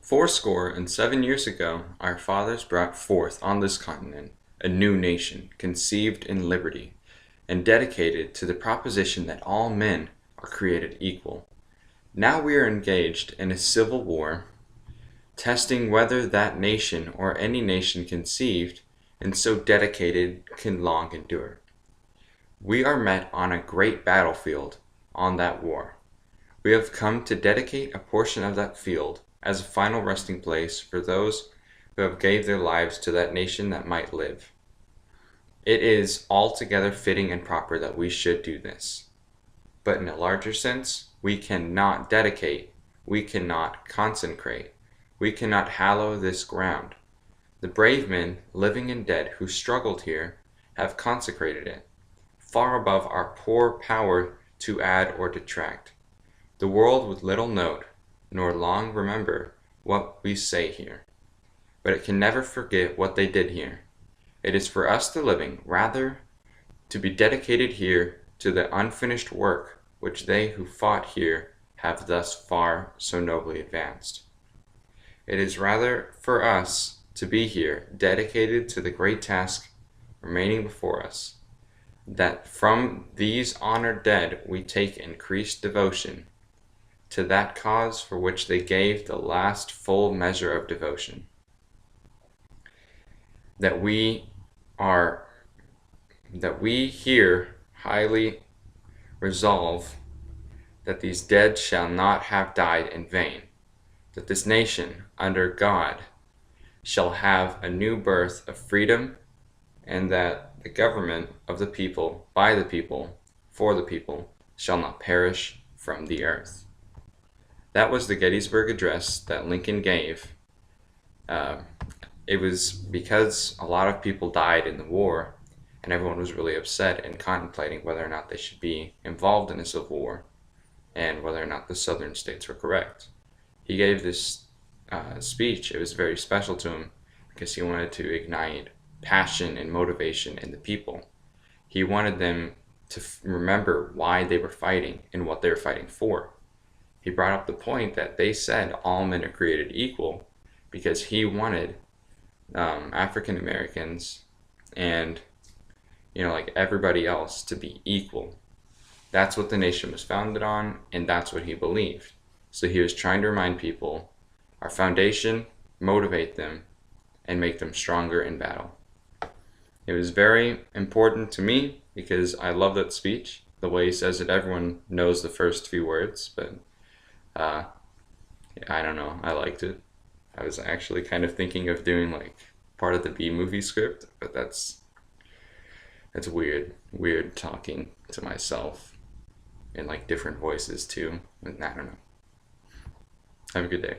Fourscore and 7 years ago, our fathers brought forth on this continent a new nation, conceived in liberty, and dedicated to the proposition that all men are created equal. Now we are engaged in a civil war, testing whether that nation or any nation conceived and so dedicated can long endure. We are met on a great battlefield on that war. We have come to dedicate a portion of that field as a final resting place for those who have gave their lives to that nation that might live. It is altogether fitting and proper that we should do this. But in a larger sense, we cannot dedicate, we cannot consecrate, we cannot hallow this ground. The brave men, living and dead, who struggled here, have consecrated it, far above our poor power to add or detract. The world would little note, nor long remember what we say here, but it can never forget what they did here. It is for us the living, rather, to be dedicated here to the unfinished work which they who fought here have thus far so nobly advanced. It is rather for us to be here, dedicated to the great task remaining before us, that from these honored dead we take increased devotion to that cause for which they gave the last full measure of devotion. That we here highly resolve that these dead shall not have died in vain, that this nation under God shall have a new birth of freedom, and that the government of the people, by the people, for the people, shall not perish from the earth. That was the Gettysburg Address that Lincoln gave. It was because a lot of people died in the war, and everyone was really upset and contemplating whether or not they should be involved in a civil war, and whether or not the southern states were correct. He gave this speech. It was very special to him because he wanted to ignite passion and motivation in the people. He wanted them to remember why they were fighting and what they were fighting for. He brought up the point that they said all men are created equal because he wanted African Americans and like everybody else to be equal. That's what the nation was founded on, and that's what he believed. So he was trying to remind people our foundation, motivate them, and make them stronger in battle. It was very important to me because I love that speech. The way he says it, everyone knows the first few words, but I don't know, I liked it. I was actually kind of thinking of doing like part of the B-movie script, but that's weird talking to myself in like different voices too. I don't know. Have a good day.